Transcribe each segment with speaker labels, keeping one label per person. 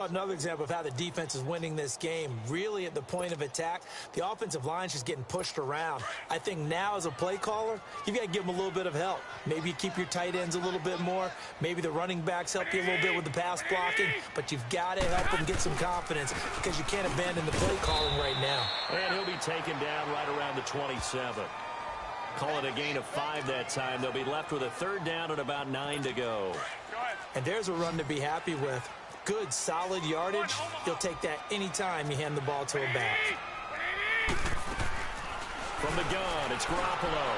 Speaker 1: Another example of how the defense is winning this game. Really at the point of attack, the offensive line's just getting pushed around. I think now as a play caller, you've got to give them a little bit of help. Maybe you keep your tight ends a little bit more. Maybe the running backs help you a little bit with the pass blocking. But you've got to help them get some confidence because you can't abandon the play calling right now.
Speaker 2: And he'll be taken down right around the 27. Call it a gain of 5 that time. They'll be left with a 3rd down and about 9 to go.
Speaker 1: And there's a run to be happy with. Good, solid yardage. You'll take that anytime you hand the ball to a back.
Speaker 2: From the gun, it's Garoppolo.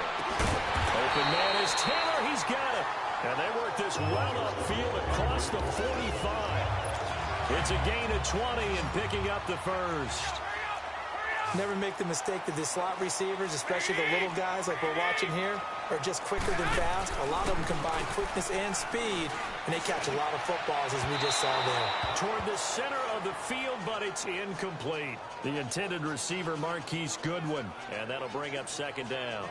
Speaker 2: Open man is Taylor. He's got it. And they work this well upfield across the 45. It's a gain of 20 and picking up the first.
Speaker 1: Never make the mistake that the slot receivers, especially the little guys like we're watching here, are just quicker than fast. A lot of them combine quickness and speed, and they catch a lot of footballs, as we just saw there.
Speaker 2: Toward the center of the field, but it's incomplete. The intended receiver, Marquise Goodwin, and that'll bring up 2nd down.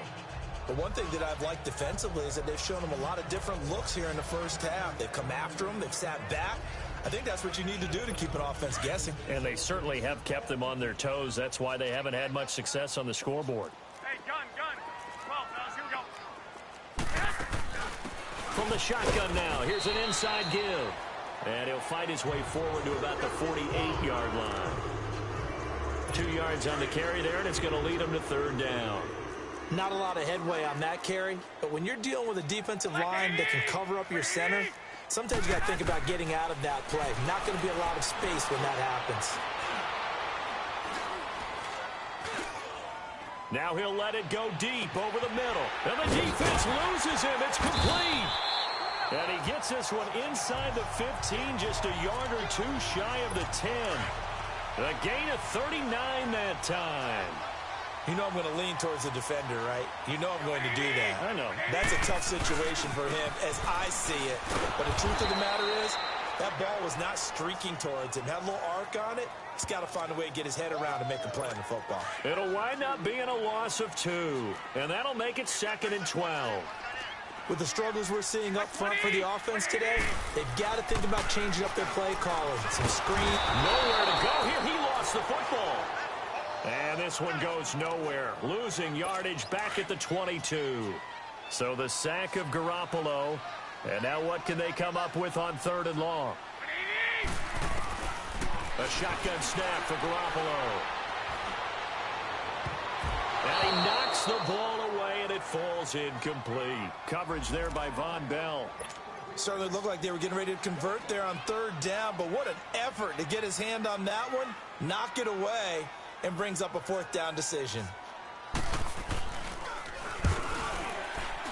Speaker 3: But one thing that I've liked defensively is that they've shown them a lot of different looks here in the first half. They've come after them. They've sat back. I think that's what you need to do to keep an offense guessing.
Speaker 2: And they certainly have kept them on their toes. That's why they haven't had much success on the scoreboard.
Speaker 4: Hey, gun. 12, fellas, here we go.
Speaker 2: From the shotgun now, here's an inside give. And he'll fight his way forward to about the 48-yard line. 2 yards on the carry there, and it's going to lead him to 3rd down.
Speaker 1: Not a lot of headway on that carry, but when you're dealing with a defensive line that can cover up your center, sometimes you got to think about getting out of that play. Not going to be a lot of space when that happens.
Speaker 2: Now he'll let it go deep over the middle. And the defense loses him. It's complete. And he gets this one inside the 15, just a yard or 2 shy of the 10. A gain of 39 that time.
Speaker 3: You know I'm going to lean towards the defender, right? You know I'm going to do that.
Speaker 2: I know.
Speaker 3: That's a tough situation for him as I see it. But the truth of the matter is, that ball was not streaking towards him. Had a little arc on it. He's got to find a way to get his head around and make a play on the football.
Speaker 2: It'll wind up being a loss of 2. And that'll make it 2nd and 12.
Speaker 1: With the struggles we're seeing up front for the offense today, they've got to think about changing up their play calling. Some screen.
Speaker 2: Nowhere to go here. He lost the football. And this one goes nowhere. Losing yardage back at the 22. So the sack of Garoppolo. And now what can they come up with on 3rd and long? A shotgun snap for Garoppolo. And he knocks the ball away, and it falls incomplete. Coverage there by Von Bell.
Speaker 3: Certainly looked like they were getting ready to convert there on 3rd down, but what an effort to get his hand on that one, knock it away, and brings up a 4th down decision.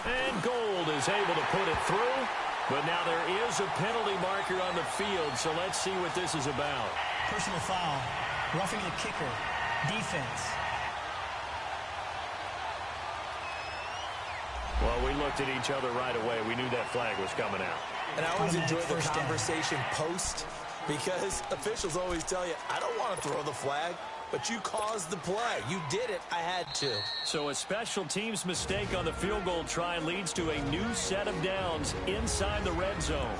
Speaker 2: And Gold is able to put it through, but now there is a penalty marker on the field, so let's see what this is about.
Speaker 5: Personal foul, roughing the kicker, defense.
Speaker 2: Well, we looked at each other right away. We knew that flag was coming out.
Speaker 3: And I always enjoy the conversation post, because officials always tell you, I don't want to throw the flag, but you caused the play. You did it. I had to.
Speaker 2: So a special teams mistake on the field goal try leads to a new set of downs inside the red zone.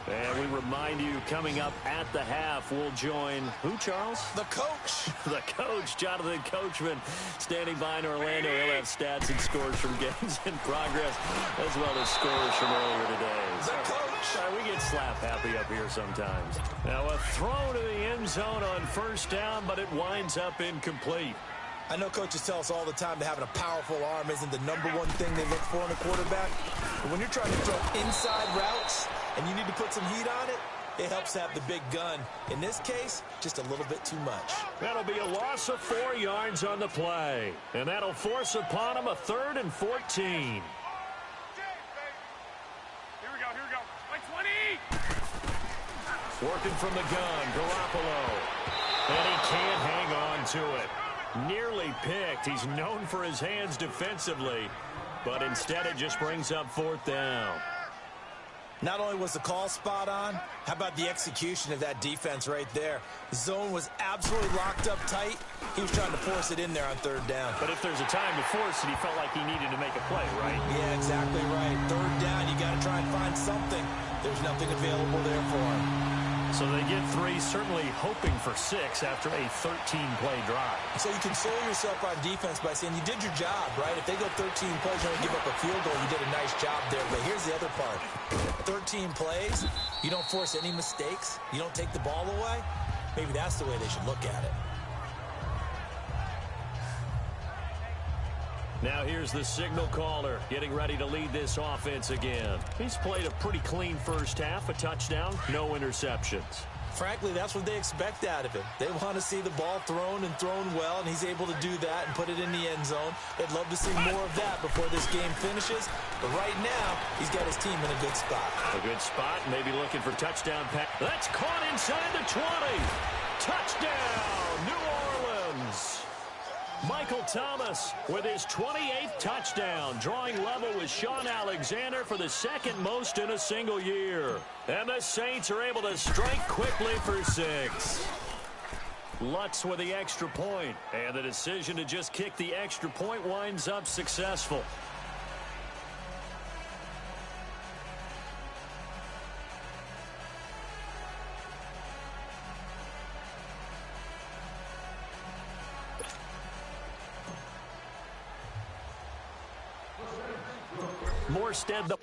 Speaker 2: And we remind you, coming up at the half, we'll join who, Charles?
Speaker 3: The coach.
Speaker 2: The coach, Jonathan Coachman, standing by in Orlando. He'll have stats and scores from games in progress, as well as scores from earlier today.
Speaker 3: The coach.
Speaker 2: Sorry, we get slap happy up here sometimes. Now a throw to the end zone on 1st down, but it winds up incomplete.
Speaker 3: I know coaches tell us all the time that having a powerful arm isn't the #1 thing they look for in a quarterback. But when you're trying to throw inside routes and you need to put some heat on it, it helps to have the big gun. In this case, just a little bit too much.
Speaker 2: That'll be a loss of 4 yards on the play. And that'll force upon him a 3rd and 14.
Speaker 4: Here we go. Like 20!
Speaker 2: Working from the gun, Garoppolo. And he can't hang on to it. Nearly picked. He's known for his hands defensively, but instead it just brings up 4th down.
Speaker 3: Not only was the call spot on, how about the execution of that defense right there? The zone was absolutely locked up tight. He was trying to force it in there on 3rd down.
Speaker 2: But if there's a time to force it, he felt like he needed to make a play, right?
Speaker 3: Yeah, exactly right. 3rd down, you got to try and find something. There's nothing available there for him.
Speaker 2: So they get 3, certainly hoping for 6 after a 13-play drive.
Speaker 3: So you console yourself on defense by saying you did your job, right? If they go 13 plays, you're going to give up a field goal. You did a nice job there. But here's the other part. 13 plays, you don't force any mistakes. You don't take the ball away. Maybe that's the way they should look at it.
Speaker 2: Now here's the signal caller getting ready to lead this offense again. He's played a pretty clean first half, a touchdown, no interceptions.
Speaker 3: Frankly, that's what they expect out of him. They want to see the ball thrown and thrown well, and he's able to do that and put it in the end zone. They'd love to see more of that before this game finishes. But right now, he's got his team in a good spot.
Speaker 2: A good spot, maybe looking for touchdown pass. That's caught inside the 20. Touchdown, New Orleans. Michael Thomas with his 28th touchdown, drawing level with Sean Alexander for the second most in a single year. And the Saints are able to strike quickly for 6. Lutz with the extra point, and the decision to just kick the extra point winds up successful. Morstead, the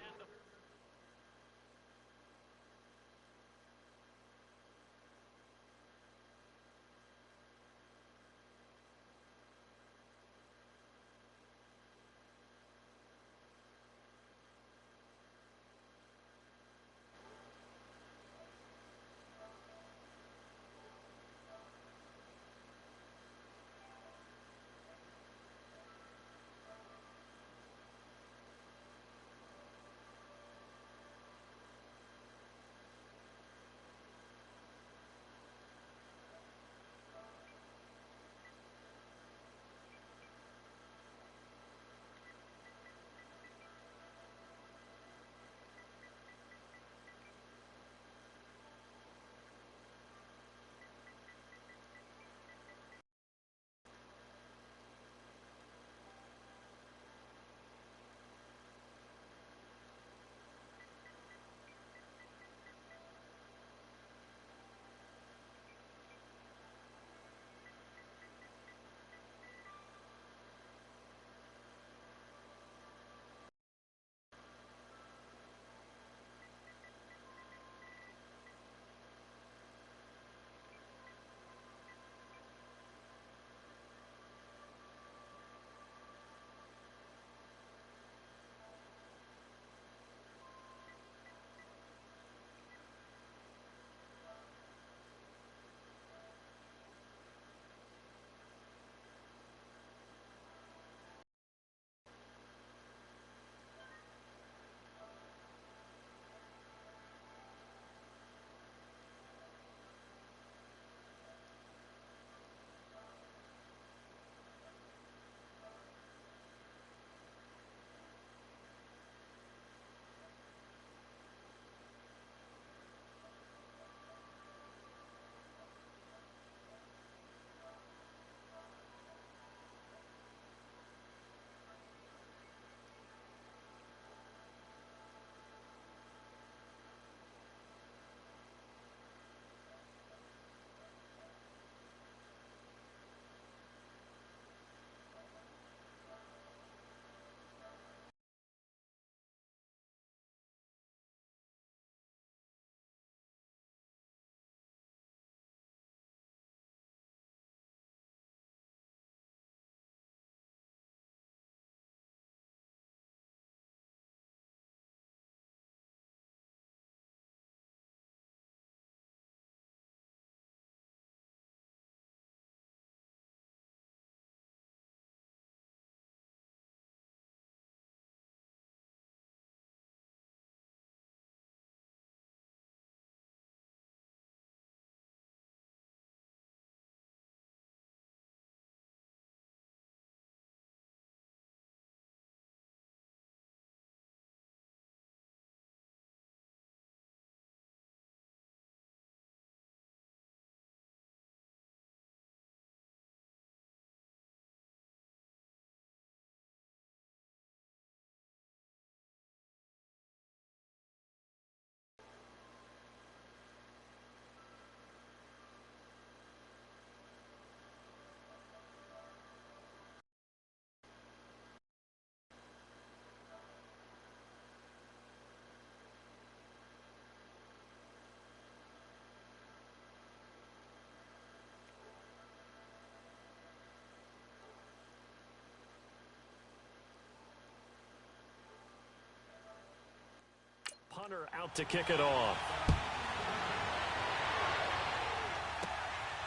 Speaker 2: punter out to kick it off.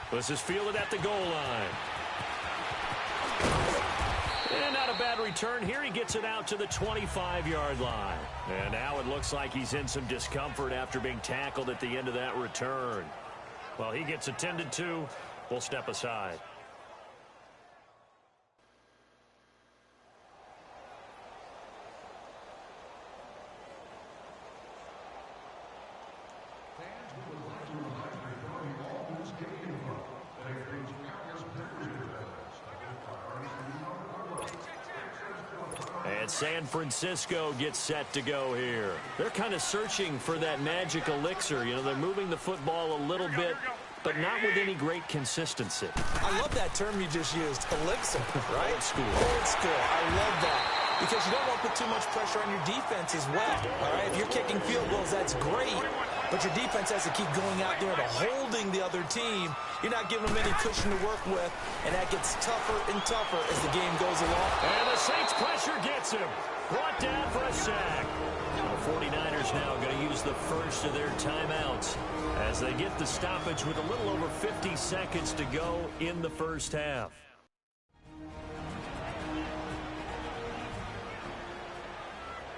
Speaker 2: This is fielded at the goal line. And not a bad return here. He gets it out to the 25-yard line. And now it looks like he's in some discomfort after being tackled at the end of that return. Well, he gets attended to. We'll step aside. And San Francisco gets set to go here. They're kind of searching for that magic elixir. You know, they're moving the football a little bit, but not with any great consistency.
Speaker 3: I love that term you just used, elixir, right?
Speaker 2: Old school.
Speaker 3: Old school. I love that. Because you don't want to put too much pressure on your defense as well, all right? If you're kicking field goals, that's great. But your defense has to keep going out there and holding the other team. You're not giving them any cushion to work with, and that gets tougher and tougher as the game goes along.
Speaker 2: And the Saints pressure gets him. Brought down for a sack. The 49ers now going to use the first of their timeouts as they get the stoppage with a little over 50 seconds to go in the first half.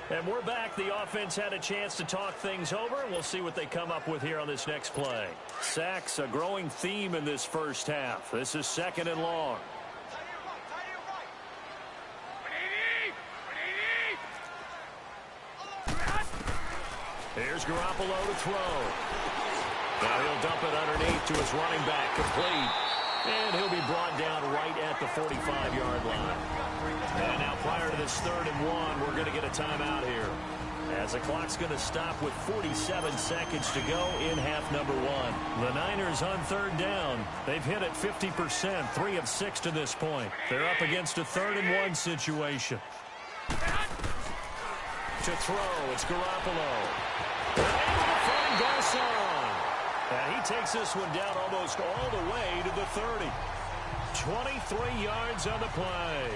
Speaker 2: And we're back. The offense had a chance to talk things over. We'll see what they come up with here on this next play. Sacks, a growing theme in this first half. This is 2nd and long. Here's Garoppolo to throw. Now he'll dump it underneath to his running back. Complete. And he'll be brought down right at the 45-yard line. And now prior to this 3rd and 1, we're going to get a timeout here, as the clock's going to stop with 47 seconds to go in half number 1. The Niners on 3rd down. They've hit it 50%, 3 of 6 to this point. They're up against a 3rd and 1 situation. To throw, it's Garoppolo. Able to find Garcon. And he takes this one down almost all the way to the 30. 23 yards on the play.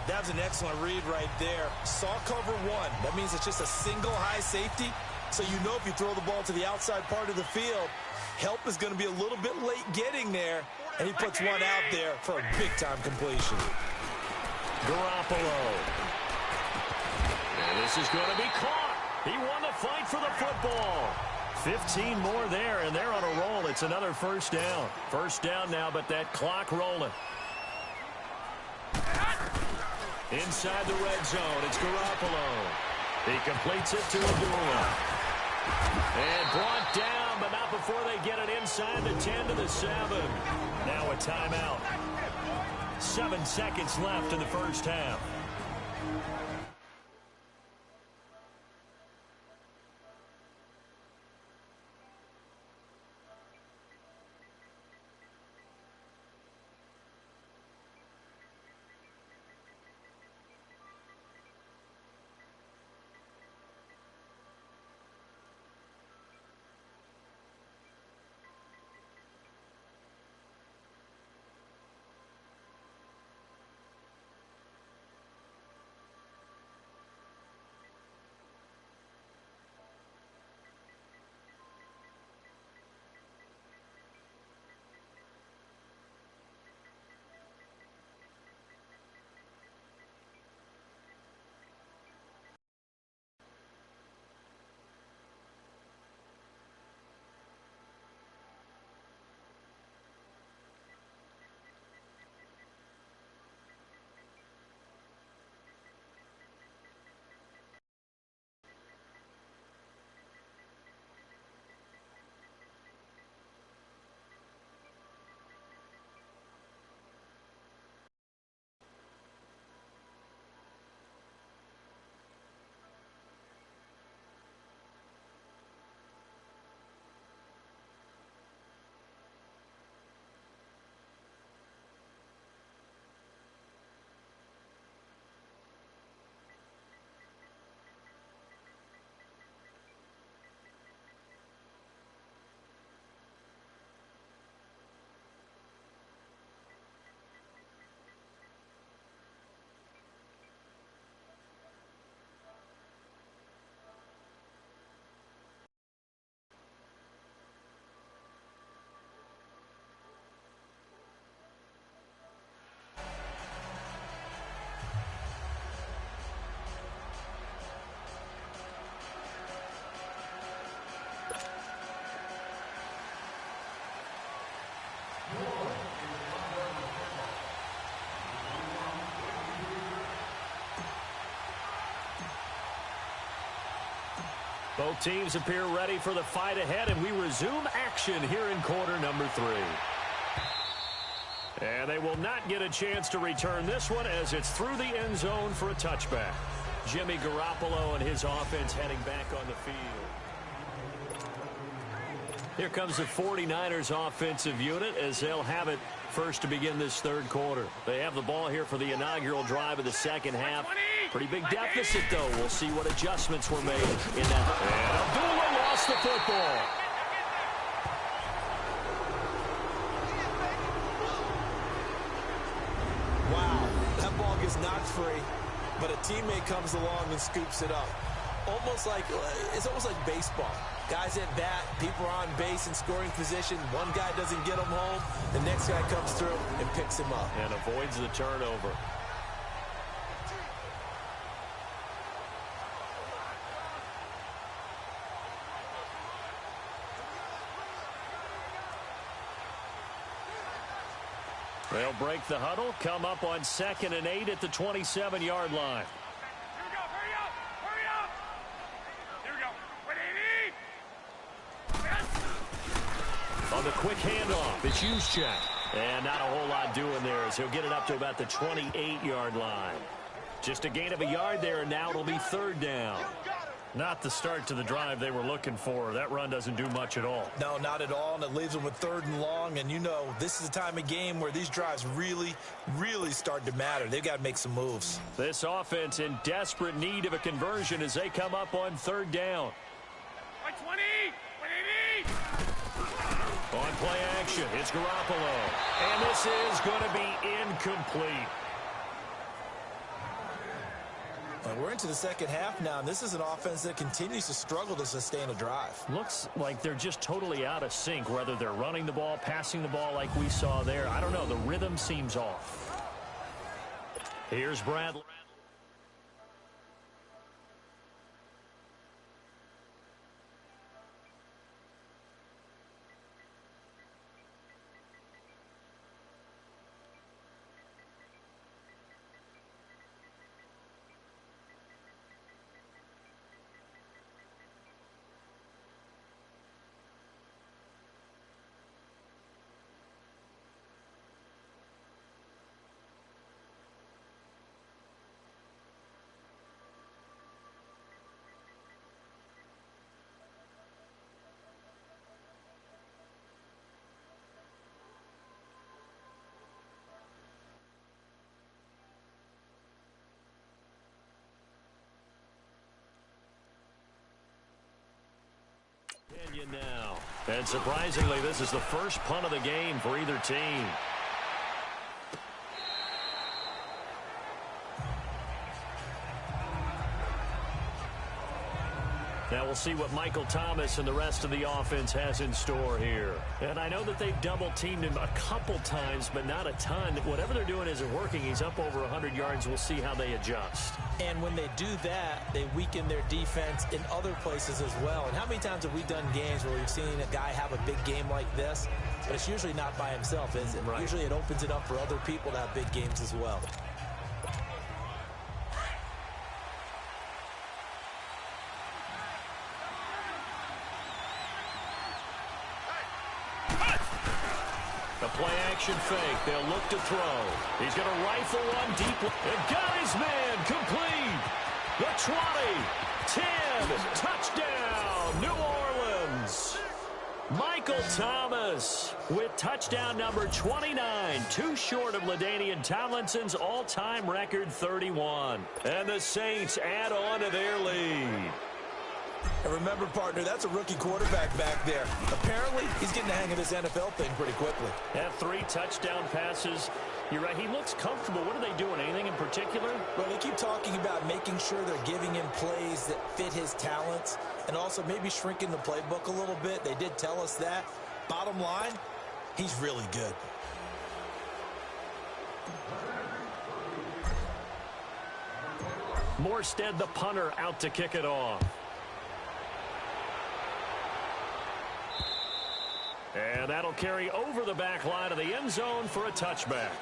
Speaker 3: That was an excellent read right there. Saw cover 1. That means it's just a single high safety. So you know if you throw the ball to the outside part of the field, help is going to be a little bit late getting there. And he puts one out there for a big-time completion.
Speaker 2: Garoppolo. And this is going to be caught. He won the fight for the football. 15 more there, and they're on a roll. It's another first down. First down now, but that clock rolling. Inside the red zone, it's Garoppolo. He completes it to Abdullah. And brought down, but not before they get it inside the 10 to the 7. Now a timeout. 7 seconds left in the first half. Both teams appear ready for the fight ahead, and we resume action here in quarter number 3. And they will not get a chance to return this one as it's through the end zone for a touchback. Jimmy Garoppolo and his offense heading back on the field. Here comes the 49ers offensive unit as they'll have it first to begin this third quarter. They have the ball here for the inaugural drive of the second half. Pretty big deficit, though. We'll see what adjustments were made in that. And Abdullah lost the football.
Speaker 3: Wow, that ball gets knocked free, but a teammate comes along and scoops it up. It's almost like baseball. Guys at bat, people are on base in scoring position. One guy doesn't get him home. The next guy comes through and picks him up.
Speaker 2: And avoids the turnover. They'll break the huddle, come up on 2nd and 8 at the 27-yard line.
Speaker 4: Here we go, hurry up! Hurry up! Here we go. 180!
Speaker 2: On the quick handoff, it's Juszczyk. And not a whole lot doing there as he'll get it up to about the 28-yard line. Just a gain of a yard there, and now it'll be 3rd down. Not the start to the drive they were looking for. That run doesn't do much at all.
Speaker 3: No, not at all, and it leaves them with 3rd and long. And, you know, this is the time of game where these drives really, really start to matter. They've got to make some moves.
Speaker 2: This offense in desperate need of a conversion as they come up on 3rd down.
Speaker 4: 120! 180!
Speaker 2: On play action, it's Garoppolo. And this is going to be incomplete.
Speaker 3: We're into the second half now, and this is an offense that continues to struggle to sustain a drive.
Speaker 2: Looks like they're just totally out of sync, whether they're running the ball, passing the ball like we saw there. I don't know. The rhythm seems off. Here's Bradley. Now. And surprisingly, this is the first punt of the game for either team. Now we'll see what Michael Thomas and the rest of the offense has in store here. And I know that they've double-teamed him a couple times, but not a ton. Whatever they're doing isn't working. He's up over 100 yards. We'll see how they adjust.
Speaker 3: And when they do that, they weaken their defense in other places as well. And how many times have we done games where we've seen a guy have a big game like this? But it's usually not by himself, is it?
Speaker 2: Right.
Speaker 3: Usually it opens it up for other people to have big games as well.
Speaker 2: Play-action fake. They'll look to throw. He's going to rifle one deep. And got his man complete. The 20, 10, touchdown, New Orleans. Michael Thomas with touchdown number 29, too short of LaDainian Tomlinson's all-time record 31. And the Saints add on to their lead.
Speaker 3: And remember, partner, that's a rookie quarterback back there. Apparently, he's getting the hang of this NFL thing pretty quickly.
Speaker 2: Have 3 touchdown passes. You're right. He looks comfortable. What are they doing? Anything in particular?
Speaker 3: Well, they keep talking about making sure they're giving him plays that fit his talents and also maybe shrinking the playbook a little bit. They did tell us that. Bottom line, he's really good.
Speaker 2: Morstead, the punter, out to kick it off. And that'll carry over the back line of the end zone for a touchback.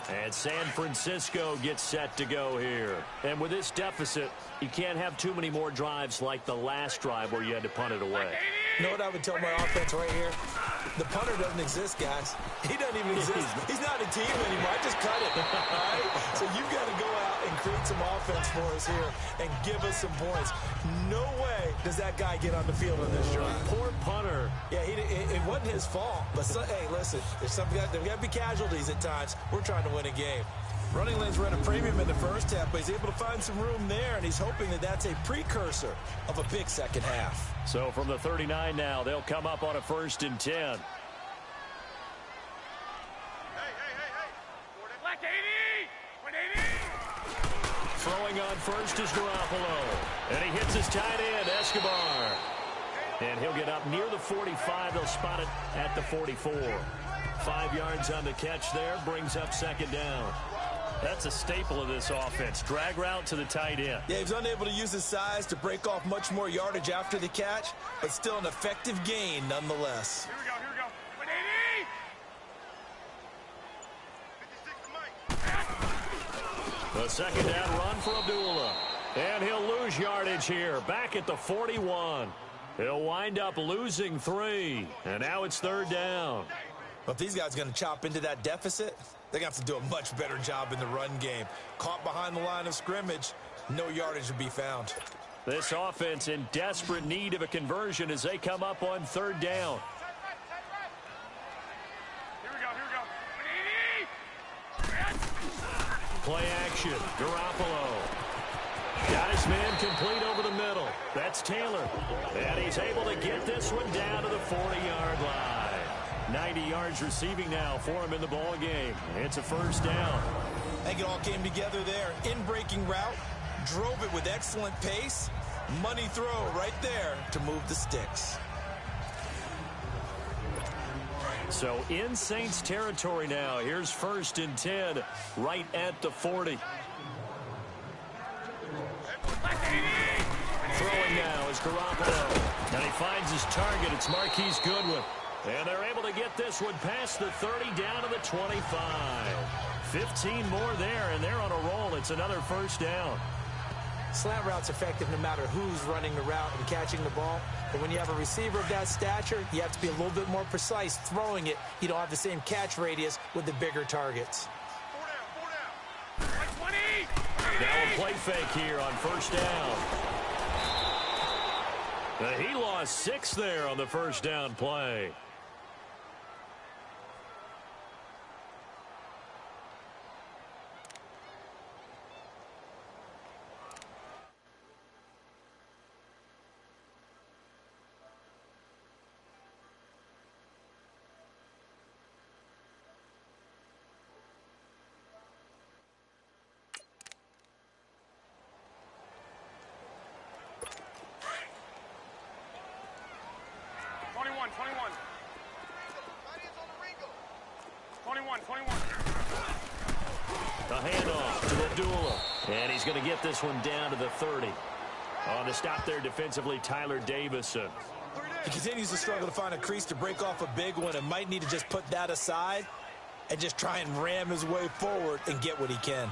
Speaker 2: And San Francisco gets set to go here. And with this deficit, you can't have too many more drives like the last drive where you had to punt it away.
Speaker 3: You know what I would tell my offense right here? The punter doesn't exist, guys. He doesn't even exist. He's not a team anymore. I just cut it. All right? So you've got to go out and create some offense for us here and give us some points. No way does that guy get on the field on this drive.
Speaker 2: Poor punter.
Speaker 3: Yeah, it wasn't his fault. But, hey, listen, there's got to be casualties at times. We're trying to win a game. Running lanes were at a premium in the first half, but he's able to find some room there, and he's hoping that that's a precursor of a big second half.
Speaker 2: So from the 39 now, they'll come up on a 1st and 10.
Speaker 4: Hey. Black 80! 180!
Speaker 2: Throwing on first is Garoppolo. And he hits his tight end, Escobar. And he'll get up near the 45. They'll spot it at the 44. 5 yards on the catch there, brings up 2nd down. That's a staple of this offense. Drag route to the tight end.
Speaker 3: Yeah, he was unable to use his size to break off much more yardage after the catch, but still an effective gain nonetheless.
Speaker 4: Here we go. 180!
Speaker 2: The 2nd down run for Abdullah. And he'll lose yardage here, back at the 41. He'll wind up losing 3. And now it's 3rd down.
Speaker 3: But if these guys are going to chop into that deficit, they're going to have to do a much better job in the run game. Caught behind the line of scrimmage, no yardage to be found.
Speaker 2: This offense in desperate need of a conversion as they come up on 3rd down.
Speaker 4: Here we go. 180!
Speaker 2: Play action. Garoppolo. Got his man complete over the middle. That's Taylor. And he's able to get this one down to the 40-yard line. 90 yards receiving now for him in the ball game. It's a 1st down.
Speaker 3: I think it all came together there. In-breaking route, drove it with excellent pace. Money throw right there to move the sticks.
Speaker 2: So in Saints territory now. Here's 1st and 10 right at the 40. Throwing now is Garoppolo. And he finds his target. It's Marquise Goodwin. And they're able to get this one past the 30 down to the 25. 15 more there, and they're on a roll. It's another 1st down.
Speaker 1: Slant route's effective no matter who's running the route and catching the ball. But when you have a receiver of that stature, you have to be a little bit more precise throwing it. You don't have the same catch radius with the bigger targets.
Speaker 4: 4 down. 120!
Speaker 2: Now a play fake here on 1st down. He lost 6 there on the 1st down play. The handoff to Abdullah. And he's going to get this one down to the 30. On the stop there defensively, Tyler Davison.
Speaker 3: He continues to struggle to find a crease to break off a big one and might need to just put that aside and just try and ram his way forward and get what he can.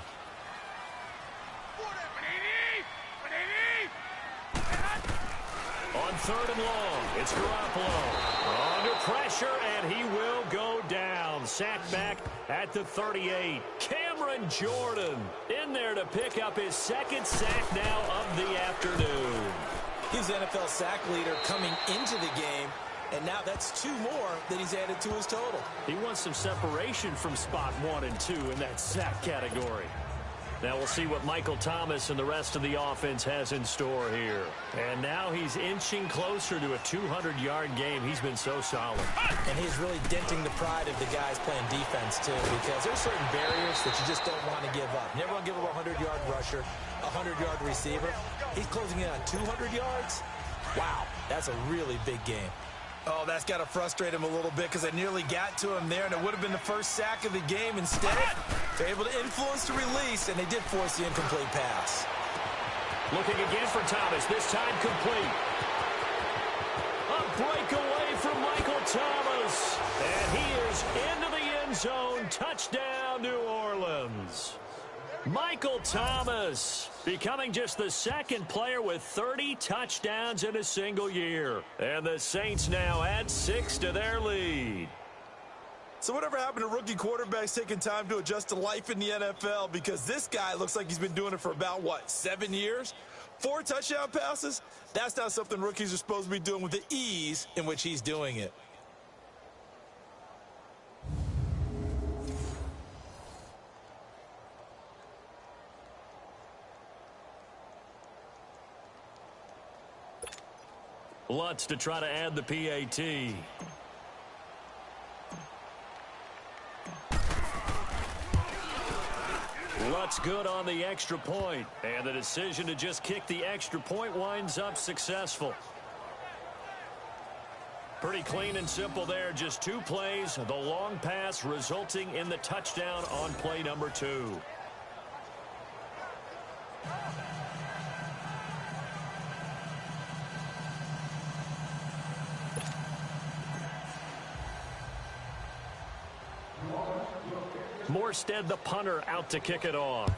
Speaker 4: 180!
Speaker 2: On 3rd and long, it's Garoppolo. Under pressure, and he will go down. Sacked back at the 38. Cameron Jordan in there to pick up his 2nd sack now of the afternoon.
Speaker 3: He's the NFL sack leader coming into the game, and now that's 2 more that he's added to his total.
Speaker 2: He wants some separation from spot 1 and 2 in that sack category. Now we'll see what Michael Thomas and the rest of the offense has in store here. And now he's inching closer to a 200-yard game. He's been so solid.
Speaker 1: And he's really denting the pride of the guys playing defense, too, because there's certain barriers that you just don't want to give up. You never want to give up a 100-yard rusher, a 100-yard receiver. He's closing in on 200 yards. Wow, that's a really big game.
Speaker 3: Oh, that's got to frustrate him a little bit because I nearly got to him there, and it would have been the first sack of the game. Instead, they're able to influence the release, and they did force the incomplete pass.
Speaker 2: Looking again for Thomas, this time complete. A breakaway from Michael Thomas, and he is into the end zone. Touchdown, New Orleans. Orleans. Michael Thomas becoming just the second player with 30 touchdowns in a single year. And the Saints now add 6 to their lead.
Speaker 3: So whatever happened to rookie quarterbacks taking time to adjust to life in the NFL? Because this guy looks like he's been doing it for about, 7 years? 4 touchdown passes? That's not something rookies are supposed to be doing with the ease in which he's doing it.
Speaker 2: Lutz to try to add the PAT. Lutz good on the extra point, and the decision to just kick the extra point winds up successful. Pretty clean and simple there, just 2 plays, the long pass resulting in the touchdown on play number 2. Morstead, the punter, out to kick it off.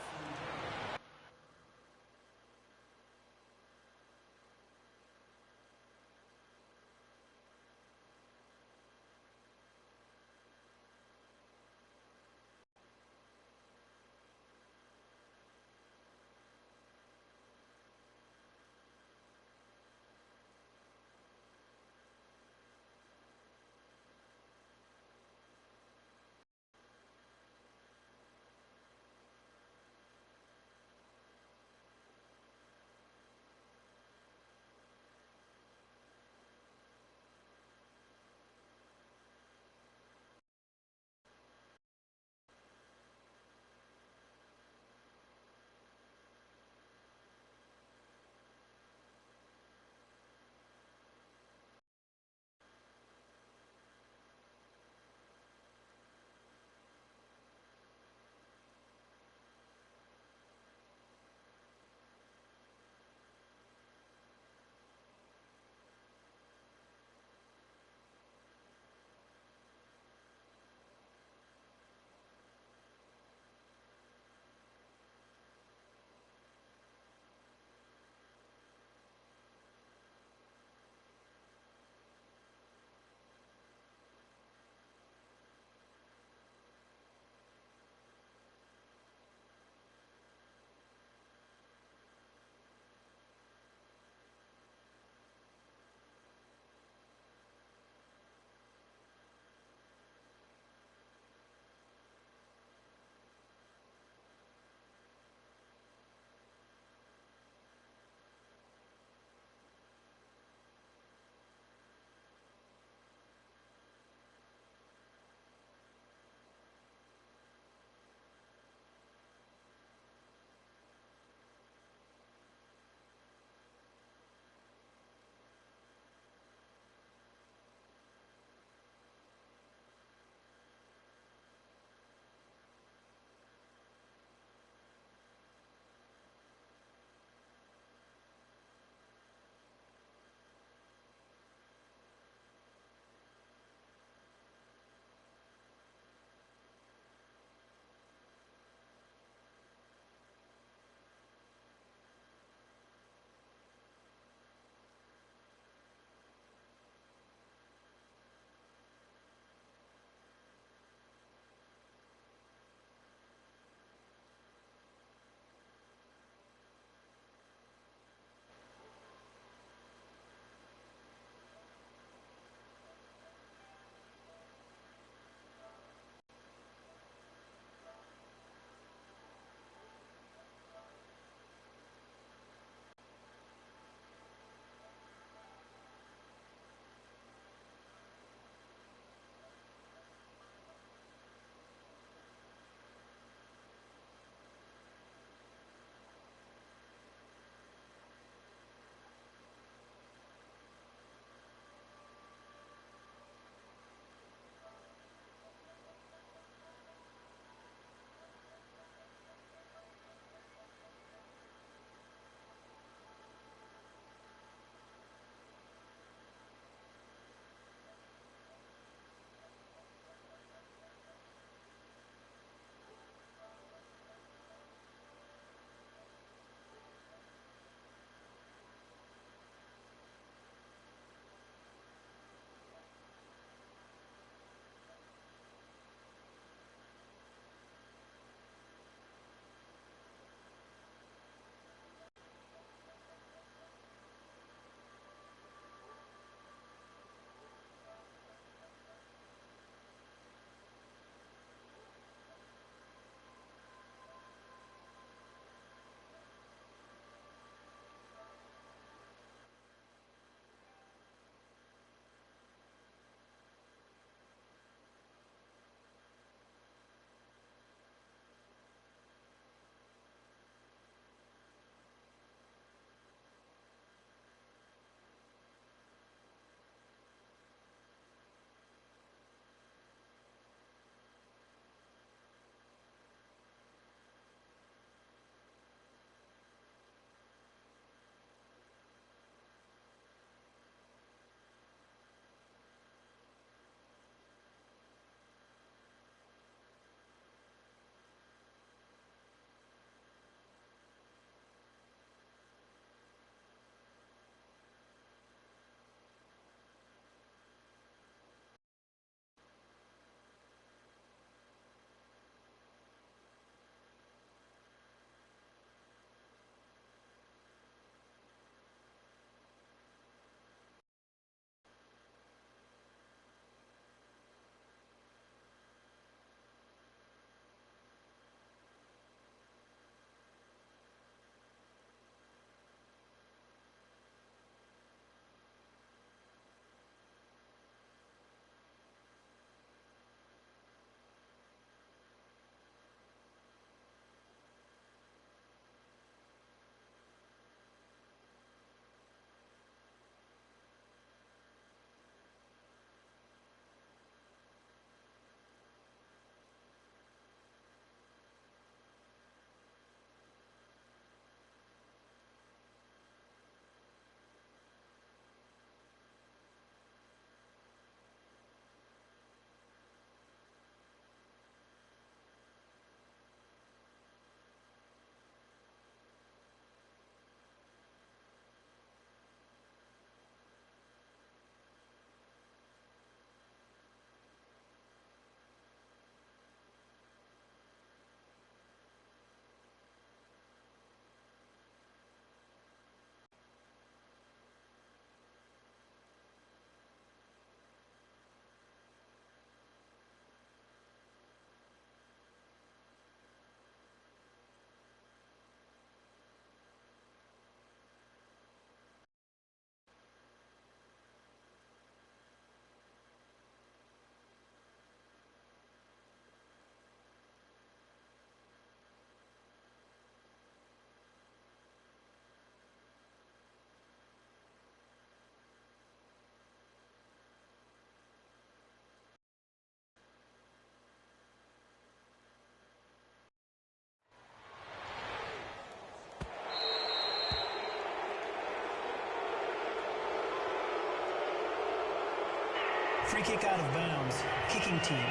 Speaker 5: Free kick out of bounds. Kicking team.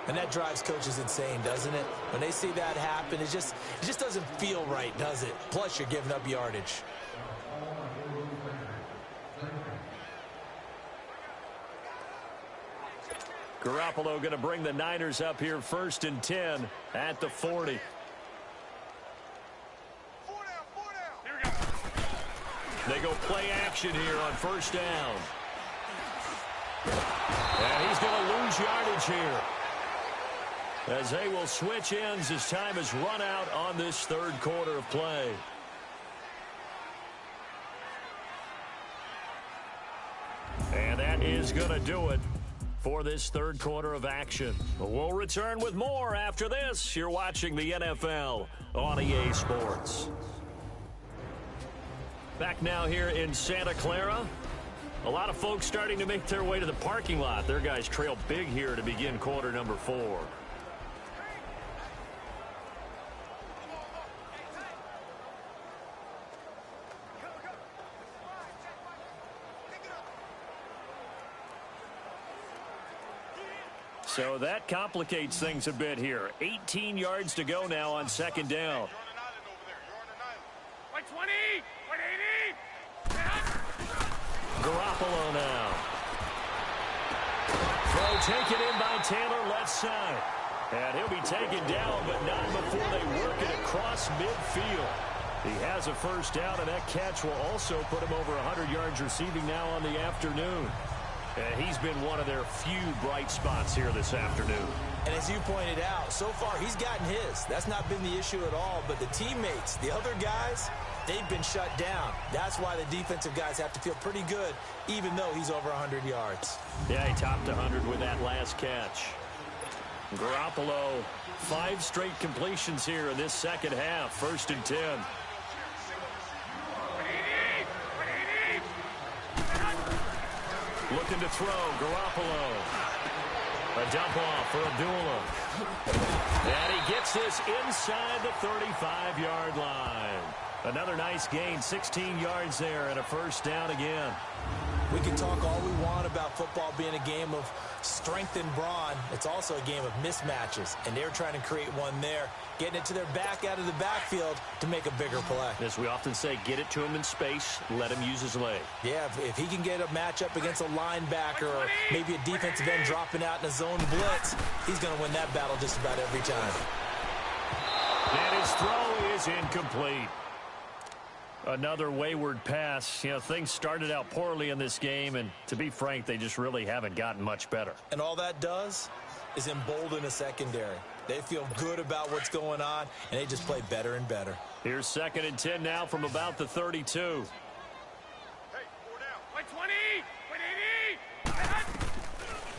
Speaker 3: And that drives coaches insane, doesn't it? When they see that happen, it just doesn't feel right, does it? Plus, you're giving up yardage.
Speaker 2: Garoppolo going to bring the Niners up here 1st and 10 at the 40. They go play action here on 1st down. And he's going to lose yardage here, as they will switch ends as time has run out on this 3rd quarter of play. And that is going to do it for this 3rd quarter of action. We'll return with more after this. You're watching the NFL on EA Sports. Back now here in Santa Clara. A lot of folks starting to make their way to the parking lot. Their guys trail big here to begin quarter number 4. So that complicates things a bit here. 18 yards to go now on 2nd down. Garoppolo now. Throw taken in by Taylor, left side. And he'll be taken down, but not before they work it across midfield. He has a 1st down, and that catch will also put him over 100 yards receiving now on the afternoon. And he's been one of their few bright spots here this afternoon.
Speaker 3: And as you pointed out, so far he's gotten his. That's not been the issue at all. But the teammates, the other guys, they've been shut down. That's why the defensive guys have to feel pretty good, even though he's over 100 yards.
Speaker 2: Yeah, he topped 100 with that last catch. Garoppolo, 5 straight completions here in this 2nd half. 1st and 10. Looking to throw, Garoppolo. A dump off for Abdullah. And he gets this inside the 35-yard line. Another nice gain, 16 yards there, and a 1st down again.
Speaker 3: We can talk all we want about football being a game of strength and brawn. It's also a game of mismatches, and they're trying to create one there, getting it to their back out of the backfield to make a bigger play.
Speaker 2: As we often say, get it to him in space, let him use his leg.
Speaker 3: Yeah, if he can get a matchup against a linebacker or maybe a defensive end dropping out in a zone blitz, he's going to win that battle just about every time.
Speaker 2: And his throw is incomplete. Another wayward pass. You know, things started out poorly in this game, and to be frank, they just really haven't gotten much better.
Speaker 3: And all that does is embolden a secondary. They feel good about what's going on, and they just play better and better.
Speaker 2: Here's 2nd and 10 now from about the 32.
Speaker 4: Hey, 4 down. Play 20.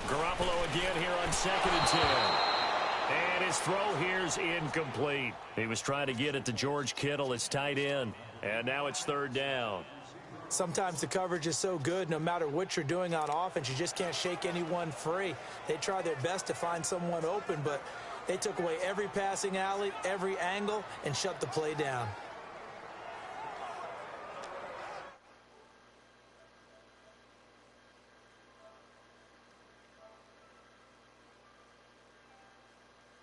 Speaker 2: Garoppolo again here on 2nd and 10. And his throw here's incomplete. He was trying to get it to George Kittle, his tight end. And now it's 3rd down.
Speaker 3: Sometimes the coverage is so good, no matter what you're doing on offense, you just can't shake anyone free. They try their best to find someone open, but they took away every passing alley, every angle, and shut the play down.